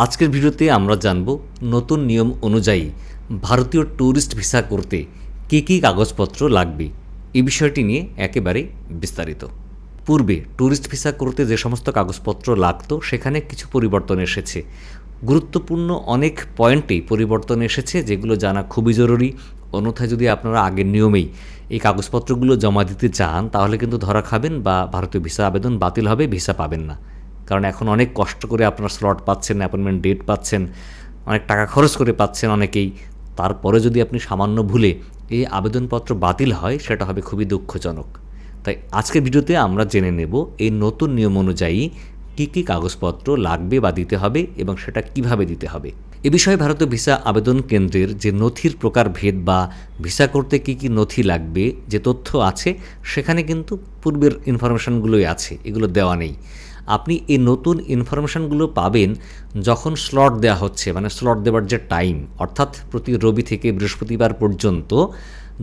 আজকের ভিডিওতে আমরা জানব নতুন নিয়ম অনুযায়ী ভারতীয় ট্যুরিস্ট ভিসা করতে কী কী কাগজপত্র লাগবে এই বিষয়টি নিয়ে একেবারে বিস্তারিত। পূর্বে ট্যুরিস্ট ভিসা করতে যে সমস্ত কাগজপত্র লাগতো সেখানে কিছু পরিবর্তন এসেছে। গুরুত্বপূর্ণ অনেক পয়েন্টেই পরিবর্তন এসেছে, যেগুলো জানা খুবই জরুরি। অন্যথায় যদি আপনারা আগের নিয়মেই এই কাগজপত্রগুলো জমা দিতে চান তাহলে কিন্তু ধরা খাবেন বা ভারতীয় ভিসা আবেদন বাতিল হবে, ভিসা পাবেন না। কারণ এখন অনেক কষ্ট করে আপনার স্লট পাচ্ছেন, অ্যাপয়েন্টমেন্ট ডেট পাচ্ছেন, অনেক টাকা খরচ করে পাচ্ছেন অনেকেই। তারপরে যদি আপনি সামান্য ভুলে এই আবেদনপত্র বাতিল হয় সেটা হবে খুবই দুঃখজনক। তাই আজকের ভিডিওতে আমরা জেনে নেব এই নতুন নিয়ম অনুযায়ী কী কী কাগজপত্র লাগবে বা দিতে হবে এবং সেটা কিভাবে দিতে হবে। এ বিষয়ে ভারতীয় ভিসা আবেদন কেন্দ্রের যে নথির প্রকারভেদ বা ভিসা করতে কী কী নথি লাগবে যে তথ্য আছে সেখানে কিন্তু পূর্বের ইনফরমেশনগুলোই আছে, এগুলো দেওয়া নেই। আপনি এই নতুন ইনফরমেশনগুলো পাবেন যখন স্লট দেওয়া হচ্ছে, মানে স্লট দেওয়ার যে টাইম, অর্থাৎ প্রতি রবি থেকে বৃহস্পতিবার পর্যন্ত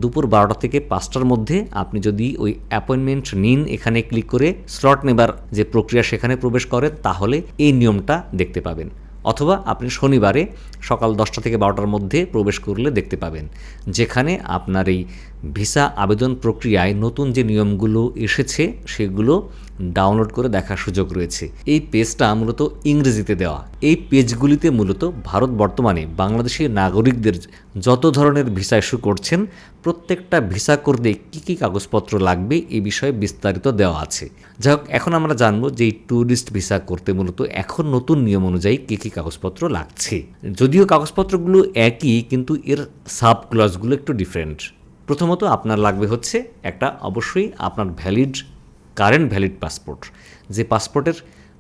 দুপুর 12টা থেকে 5টার মধ্যে আপনি যদি ওই অ্যাপয়েন্টমেন্ট নিন এখানে ক্লিক করে স্লট নেবার যে প্রক্রিয়া সেখানে প্রবেশ করেন তাহলে এই নিয়মটা দেখতে পাবেন। অথবা আপনি শনিবারে সকাল 10টা থেকে 12টার মধ্যে প্রবেশ করলে দেখতে পাবেন, যেখানে আপনার এই ভিসা আবেদন প্রক্রিয়ায় নতুন যে নিয়মগুলো এসেছে সেগুলো ডাউনলোড করে দেখার সুযোগ রয়েছে। এই পেজটা মূলত ইংরেজিতে দেওয়া। এই পেজগুলিতে মূলত ভারত বর্তমানে বাংলাদেশি নাগরিকদের যত ধরনের ভিসা ইস্যু করছেন প্রত্যেকটা ভিসা করতে কী কী কাগজপত্র লাগবে এই বিষয়ে বিস্তারিত দেওয়া আছে। যাই হোক, এখন আমরা জানবো যে এই ট্যুরিস্ট ভিসা করতে মূলত এখন নতুন নিয়ম অনুযায়ী কী কী কাগজপত্র লাগছে। যদিও কাগজপত্রগুলো একই, কিন্তু এর সাব ক্লজগুলো একটু ডিফারেন্ট। প্রথমত আপনার লাগবে হচ্ছে একটা অবশ্যই আপনার কারেন্ট ভ্যালিড পাসপোর্ট, যে পাসপোর্টের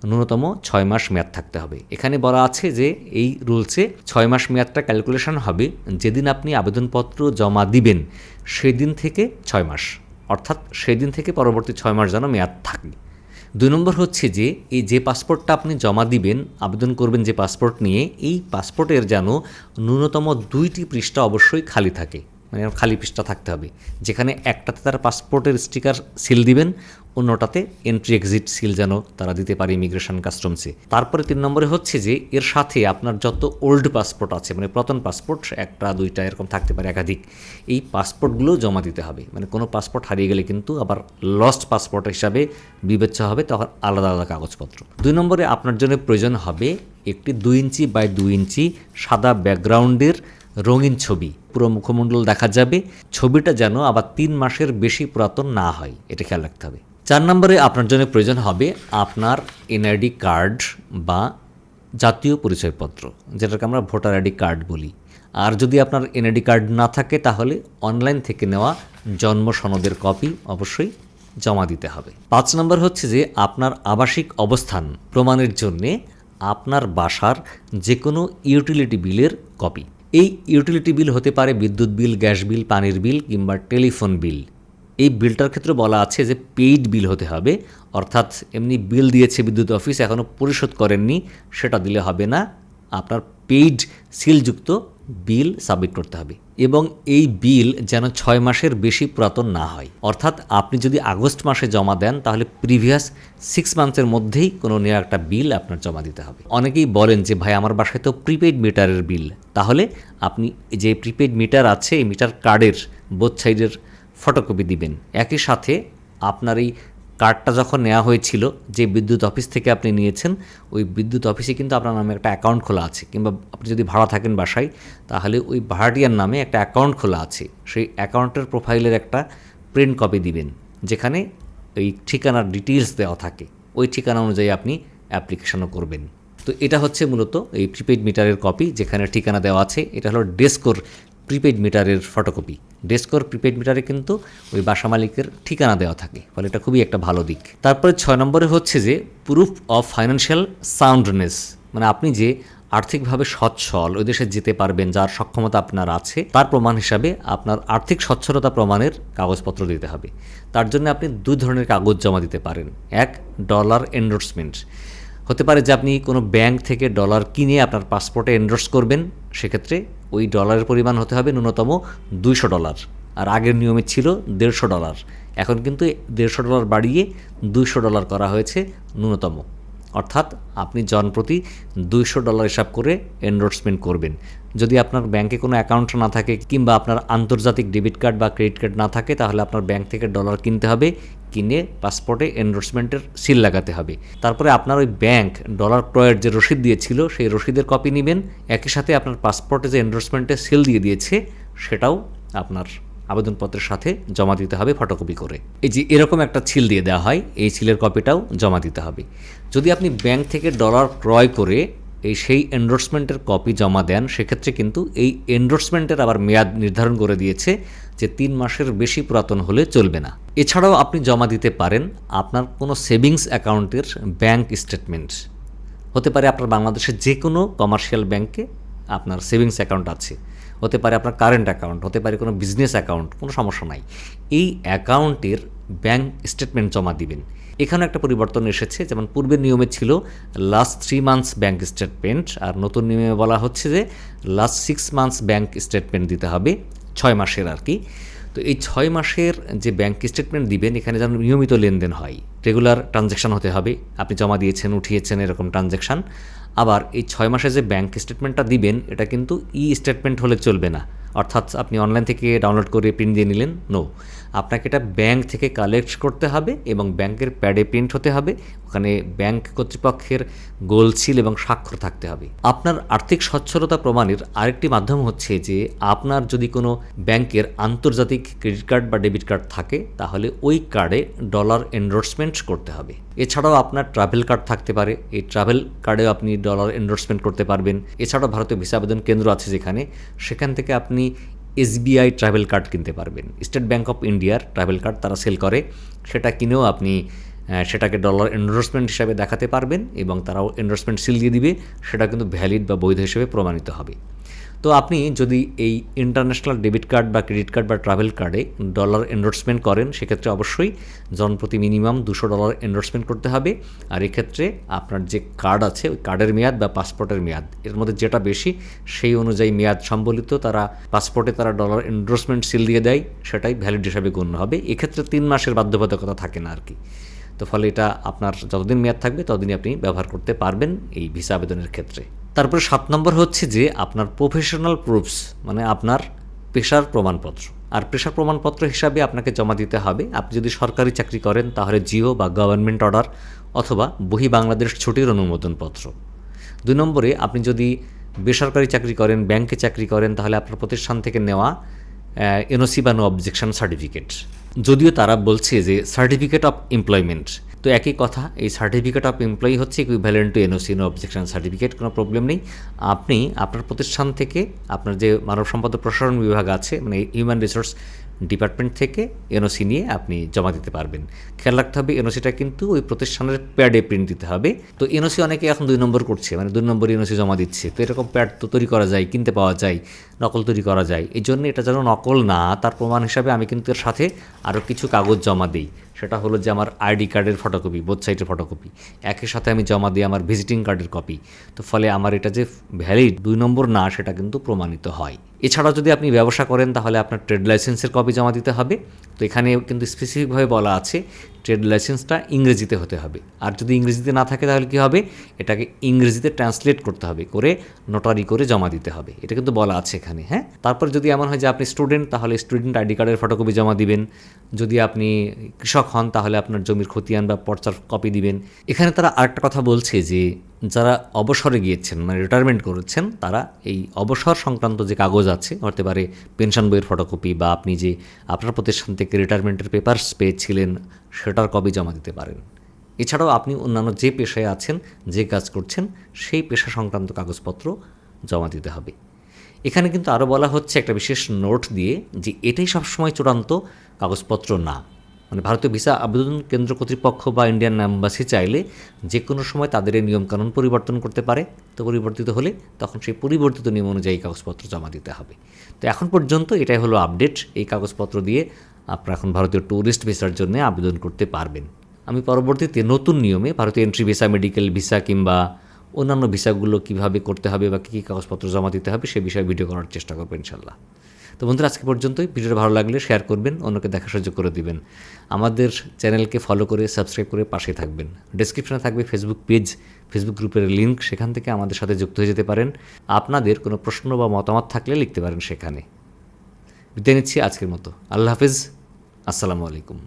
ন্যূনতম 6 মাস মেয়াদ থাকতে হবে। এখানে বলা আছে যে এই রুলসে 6 মাস মেয়াদটা ক্যালকুলেশন হবে যেদিন আপনি আবেদনপত্র জমা দিবেন সেদিন থেকে 6 মাস, অর্থাৎ সেদিন থেকে পরবর্তী 6 মাস যেন মেয়াদ থাকে। 2 নম্বর হচ্ছে যে এই যে পাসপোর্টটা আপনি জমা দিবেন, আবেদন করবেন যে পাসপোর্ট নিয়ে, এই পাসপোর্টের যেন ন্যূনতম 2টি পৃষ্ঠা অবশ্যই খালি থাকে, মানে খালি পৃষ্ঠা থাকতে হবে, যেখানে একটাতে তার পাসপোর্টের স্টিকার সিল দিবেন, অন্যটাতে এন্ট্রি এক্সিট সিল যেন তারা দিতে পারে ইমিগ্রেশন কাস্টমসে। তারপরে 3 নম্বরে হচ্ছে যে এর সাথে আপনার যত ওল্ড পাসপোর্ট আছে, মানে পুরাতন পাসপোর্ট, 1টা 2টা এরকম থাকতে পারে একাধিক, এই পাসপোর্টগুলো জমা দিতে হবে। মানে কোনো পাসপোর্ট হারিয়ে গেলে কিন্তু আবার লস্ট পাসপোর্ট হিসাবে বিবেচ্য হবে, তখন আলাদা আলাদা কাগজপত্র। 2 নম্বরে আপনার জন্য প্রয়োজন হবে একটি 2 ইঞ্চি বাই 2 ইঞ্চি সাদা ব্যাকগ্রাউন্ডের রঙিন ছবি, পুরো মুখমণ্ডল দেখা যাবে। ছবিটা যেন আবার 3 মাসের বেশি পুরাতন না হয়, এটা খেয়াল রাখতে হবে। 4 নম্বরে আপনার জন্য প্রয়োজন হবে আপনার এনআইডি কার্ড বা জাতীয় পরিচয়পত্র, যেটাকে আমরা ভোটার আইডি কার্ড বলি। আর যদি আপনার এনআইডি কার্ড না থাকে তাহলে অনলাইন থেকে নেওয়া জন্ম সনদের কপি অবশ্যই জমা দিতে হবে। 5 নম্বর হচ্ছে যে আপনার আবাসিক অবস্থান প্রমাণের জন্যে আপনার বাসার যে কোনো ইউটিলিটি বিলের কপি। এই ইউটিলিটি বিল হতে পারে বিদ্যুৎ বিল, গ্যাস বিল, পানির বিল কিংবা টেলিফোন বিল। এই বিলটার ক্ষেত্রে বলা আছে যে পেইড বিল হতে হবে, অর্থাৎ এমনি বিল দিয়েছে বিদ্যুৎ অফিস এখনও পরিশোধ করেননি সেটা দিলে হবে না, আপনার পেইড সিলযুক্ত বিল সাবমিট করতে হবে। এবং এই বিল যেন 6 মাসের বেশি পুরাতন না হয়, অর্থাৎ আপনি যদি আগস্ট মাসে জমা দেন তাহলে প্রিভিয়াস 6 মান্থসের মধ্যেই কোনো নিয়ে একটা বিল আপনার জমা দিতে হবে। অনেকেই বলেন যে ভাই আমার বাসায় তো প্রিপেইড মিটারের বিল, তাহলে আপনি যে প্রিপেইড মিটার আছে এই মিটার কার্ডের বোথ সাইডের ফটোকপি দিবেন। একই সাথে আপনার এই কার্ডটা যখন নেওয়া হয়েছিল যে বিদ্যুৎ অফিস থেকে আপনি নিয়েছেন, ওই বিদ্যুৎ অফিসে কিন্তু আপনার নামে একটা অ্যাকাউন্ট খোলা আছে, কিংবা আপনি যদি ভাড়া থাকেন বাসায় তাহলে ওই ভাড়াটিয়ার নামে একটা অ্যাকাউন্ট খোলা আছে, সেই অ্যাকাউন্টের প্রোফাইলের একটা প্রিন্ট কপি দিবেন, যেখানে ওই ঠিকানার ডিটেলস দেওয়া থাকে। ওই ঠিকানা অনুযায়ী আপনি অ্যাপ্লিকেশনও করবেন। তো এটা হচ্ছে মূলত এই প্রিপেইড মিটারের কপি, যেখানে ঠিকানা দেওয়া আছে। এটা হলো ডেস্কোর প্রিপেইড মিটারের ফটোকপি। ডেস্কোর প্রিপেইড মিটারে কিন্তু ওই বাসা মালিকের ঠিকানা দেওয়া থাকে, ফলে এটা খুবই একটা ভালো দিক। তারপরে 6 নম্বরে হচ্ছে যে প্রুফ অফ ফাইন্যান্সিয়াল সাউন্ডনেস, মানে আপনি যে আর্থিকভাবে সচ্ছল, ওই দেশে যেতে পারবেন, যার সক্ষমতা আপনার আছে, তার প্রমাণ হিসাবে আপনার আর্থিক সচ্ছলতা প্রমাণের কাগজপত্র দিতে হবে। তার জন্য আপনি 2 ধরনের কাগজ জমা দিতে পারেন। এক, ডলার এন্ডোর্সমেন্ট। হতে পারে যে আপনি কোনো ব্যাংক থেকে ডলার কিনে আপনার পাসপোর্টে এন্ডোর্স করবেন, সেক্ষেত্রে ওই ডলারের পরিমাণ হতে হবে ন্যূনতম $200। আর আগের নিয়মে ছিল $150, এখন কিন্তু $150 বাড়িয়ে $200 করা হয়েছে ন্যূনতম। অর্থাৎ আপনি জনপ্রতি $200 হিসাব করে এনরোলসমেন্ট করবেন। যদি আপনার ব্যাংকে কোনো অ্যাকাউন্ট না থাকে কিংবা আপনার আন্তর্জাতিক ডেবিট কার্ড বা ক্রেডিট কার্ড না থাকে, তাহলে আপনার ব্যাংক থেকে ডলার কিনতে হবে, কিনে পাসপোর্টে এনরোলসমেন্টের সিল লাগাতে হবে। তারপরে আপনার ওই ব্যাংক ডলার ক্রয়ের যে রসিদ দিয়েছিল সেই রসিদের কপি নেবেন, একই সাথে আপনার পাসপোর্টে যে এনরোলসমেন্টের সিল দিয়ে দিয়েছে সেটাও আপনার আবেদনপত্রের সাথে জমা দিতে হবে ফটোকপি করে। এই যে এরকম একটা সিল দিয়ে দেওয়া হয়, এই সিলের কপিটাও জমা দিতে হবে। যদি আপনি ব্যাংক থেকে ডলার ক্রয় করে সেই এনডোর্সমেন্টের কপি জমা দেন, সেক্ষেত্রে কিন্তু এই এনডোর্সমেন্টের আবার মেয়াদ নির্ধারণ করে দিয়েছে যে 3 মাসের বেশি পুরাতন হলে চলবে না। এছাড়াও আপনি জমা দিতে পারেন আপনার কোনো সেভিংস অ্যাকাউন্টের ব্যাংক স্টেটমেন্ট। হতে পারে আপনার বাংলাদেশের যে কোনো কমার্শিয়াল ব্যাংকে আপনার সেভিংস অ্যাকাউন্ট আছে, হতে পারে আপনার কারেন্ট অ্যাকাউন্ট, হতে পারে কোনো বিজনেস অ্যাকাউন্ট, কোনো সমস্যা নাই। এই অ্যাকাউন্টের ব্যাংক স্টেটমেন্ট জমা দিবেন। এখানে একটা পরিবর্তন এসেছে, যেমন পূর্বের নিয়মে ছিল লাস্ট 3 মান্থস ব্যাংক স্টেটমেন্ট, আর নতুন নিয়মে বলা হচ্ছে যে লাস্ট 6 মান্থস ব্যাংক স্টেটমেন্ট দিতে হবে, 6 মাসের আর কি। তো এই 6 মাসের যে ব্যাংক স্টেটমেন্ট দিবেন, এখানে যেন নিয়মিত লেনদেন হয়, রেগুলার ট্রানজ্যাকশান হতে হবে, আপনি জমা দিয়েছেন উঠিয়েছেন এরকম ট্রানজ্যাকশান। আবার এই 6 মাসে যে ব্যাংক স্টেটমেন্টটা দিবেন, এটা কিন্তু স্টেটমেন্ট হলে চলবে না, অর্থাৎ আপনি অনলাইন থেকে ডাউনলোড করে প্রিন্ট দিয়ে নিলেন, নো, আপনাকে এটা ব্যাংক থেকে কালেক্ট করতে হবে এবং ব্যাংকের প্যাডে প্রিন্ট হতে হবে, ওখানে ব্যাংক কর্তৃপক্ষের গোল সিল এবং স্বাক্ষর থাকতে হবে। আপনার আর্থিক সচ্ছলতা প্রমাণের আরেকটি মাধ্যম হচ্ছে যে আপনার যদি কোনো ব্যাংকের আন্তর্জাতিক ক্রেডিট কার্ড বা ডেবিট কার্ড থাকে, তাহলে ওই কার্ডে ডলার এনডোর্সমেন্ট করতে হবে। এছাড়াও আপনার ট্রাভেল কার্ড থাকতে পারে, এই ট্রাভেল কার্ডেও আপনি ডলার এনডোর্সমেন্ট করতে পারবেন। এছাড়াও ভারতীয় ভিসা আবেদন কেন্দ্র আছে যেখানে, সেখান থেকে আপনি SBI ট্রাভেল কার্ড কিনতে পারবেন। স্টেট ব্যাংক অফ ইন্ডিয়ার ট্রাভেল কার্ড তারা সেল করে, সেটা কিনেও আপনি সেটাকে ডলার এনডোর্সমেন্ট হিসাবে দেখাতে পারবেন এবং তারাও এনডোর্সমেন্ট সিল দিয়ে দিবে, সেটা কিন্তু ভ্যালিড বা বৈধ হিসেবে প্রমাণিত হবে। তো আপনি যদি এই ইন্টারন্যাশনাল ডেবিট কার্ড বা ক্রেডিট কার্ড বা ট্রাভেল কার্ডে ডলার এনডোর্সমেন্ট করেন, সেক্ষেত্রে অবশ্যই জনপ্রতি মিনিমাম $200 এনডোর্সমেন্ট করতে হবে। আর এক্ষেত্রে আপনার যে কার্ড আছে, ওই কার্ডের মেয়াদ বা পাসপোর্টের মেয়াদ, এর মধ্যে যেটা বেশি সেই অনুযায়ী মেয়াদ সম্বলিত তারা পাসপোর্টে তারা ডলার এনডোর্সমেন্ট সিল দিয়ে দেয়, সেটাই ভ্যালিড হিসাবে গণ্য হবে। এক্ষেত্রে 3 মাসের বাধ্যবাধকতা থাকে না আর কি। তো ফলে এটা আপনার যতদিন মেয়াদ থাকবে ততদিনই আপনি ব্যবহার করতে পারবেন এই ভিসা আবেদনের ক্ষেত্রে। তারপরে 7 নম্বর হচ্ছে যে আপনার প্রফেশনাল প্রুফস, মানে আপনার পেশার প্রমাণপত্র। আর পেশার প্রমাণপত্র হিসাবে আপনাকে জমা দিতে হবে, আপনি যদি সরকারি চাকরি করেন তাহলে জিও বা গভর্নমেন্ট অর্ডার অথবা বহি বাংলাদেশ ছুটির অনুমোদনপত্র। 2 নম্বরে আপনি যদি বেসরকারি চাকরি করেন, ব্যাংকে চাকরি করেন, তাহলে আপনার প্রতিষ্ঠান থেকে নেওয়া NOC বা নো অবজেকশন সার্টিফিকেট। যদিও তারা বলছে যে সার্টিফিকেট অফ এমপ্লয়মেন্ট, তো একই কথা, এই সার্টিফিকেট অফ এমপ্লয়ি হচ্ছে equivalent to NOC no objection certificate, কোনো প্রবলেম নেই। আপনি আপনার প্রতিষ্ঠান থেকে আপনার যে মানব সম্পদ প্রসারণ বিভাগ আছে, মানে হিউম্যান রিসোর্স ডিপার্টমেন্ট থেকে NOC নিয়ে আপনি জমা দিতে পারবেন। খেয়াল রাখতে হবে NOCটা কিন্তু ওই প্রতিষ্ঠানের প্যাডে প্রিন্ট দিতে হবে। তো NOC অনেকে এখন 2 নম্বর করছে, মানে 2 নম্বর NOC জমা দিচ্ছে। তো এরকম প্যাড তো তৈরি করা যায়, কিনতে পাওয়া যায়, নকল তৈরি করা যায়। এই জন্য এটা যেন নকল না, তার প্রমাণ হিসাবে আমি কিন্তু এর সাথে আরও কিছু কাগজ জমা দিই। সেটা হলো যে আমার ID কার্ডের ফটোকপি, বোথ সাইডের ফটোকপি, একই সাথে আমি জমা দিই আমার ভিজিটিং কার্ডের কপি। তো ফলে আমার এটা যে ভ্যালিড 2 নম্বর না, সেটা কিন্তু প্রমাণিত হয়। এছাড়াও যদি আপনি ব্যবসা করেন তাহলে আপনার ট্রেড লাইসেন্সের কপি জমা দিতে হবে। তো এখানে কিন্তু স্পেসিফিকভাবে বলা আছে ট্রেড লাইসেন্সটা ইংরেজিতে হতে হবে। আর যদি ইংরেজিতে না থাকে তাহলে কী হবে, এটাকে ইংরেজিতে ট্রান্সলেট করতে হবে, করে নোটারি করে জমা দিতে হবে, এটা কিন্তু বলা আছে এখানে। হ্যাঁ, তারপর যদি এমন হয় যে আপনি স্টুডেন্ট, তাহলে স্টুডেন্ট ID কার্ডের ফটোকপি জমা দিবেন। যদি আপনি কৃষক হন তাহলে আপনার জমির খতিয়ান বা পর্চার কপি দিবেন। এখানে তারা আরেকটা কথা বলছে যে যারা অবসরে গিয়েছেন, মানে রিটায়ারমেন্ট করেছেন, তারা এই অবসর সংক্রান্ত যে কাগজ আছে, হতে পারে পেনশন বইয়ের ফটোকপি বা আপনি যে আপনার প্রতিষ্ঠান থেকে রিটায়ারমেন্টের পেপারস পেয়েছিলেন সেটার কপি জমা দিতে পারেন। এছাড়াও আপনি অন্যান্য যে পেশায় আছেন, যে কাজ করছেন, সেই পেশা সংক্রান্ত কাগজপত্র জমা দিতে হবে। এখানে কিন্তু আরও বলা হচ্ছে একটা বিশেষ নোট দিয়ে যে এটাই সবসময় চূড়ান্ত কাগজপত্র না, মানে ভারতীয় ভিসা আবেদন কেন্দ্র কর্তৃপক্ষ বা ইন্ডিয়ান এম্বাসি চাইলে যে কোনো সময় তাদের এই নিয়মকানুন পরিবর্তন করতে পারে। তো পরিবর্তিত হলে তখন সেই পরিবর্তিত নিয়ম অনুযায়ী কাগজপত্র জমা দিতে হবে। তো এখন পর্যন্ত এটাই হলো আপডেট। এই কাগজপত্র দিয়ে আপনারা এখন ভারতীয় ট্যুরিস্ট ভিসার জন্য আবেদন করতে পারবেন। আমি পরবর্তীতে নতুন নিয়মে ভারতীয় এন্ট্রি ভিসা, মেডিকেল ভিসা কিংবা অন্যান্য ভিসাগুলো কীভাবে করতে হবে বা কী কী কাগজপত্র জমা দিতে হবে সে বিষয়ে ভিডিও করার চেষ্টা করবো ইনশাল্লাহ। তো বন্ধুরা, আজকে পর্যন্তই। ভিডিওটা ভালো লাগলে শেয়ার করবেন, অন্যকে দেখার সুযোগ করে দিবেন। আমাদের চ্যানেলকে ফলো করে সাবস্ক্রাইব করে পাশে থাকবেন। ডেসক্রিপশনে থাকবে ফেসবুক পেজ, ফেসবুক গ্রুপের লিঙ্ক, সেখান থেকে আমাদের সাথে যুক্ত হয়ে যেতে পারেন। আপনাদের কোনো প্রশ্ন বা মতামত থাকলে লিখতে পারেন সেখানে। বিদায় নিচ্ছি আজকের মতো। আল্লাহ হাফেজ, আসসালামু আলাইকুম।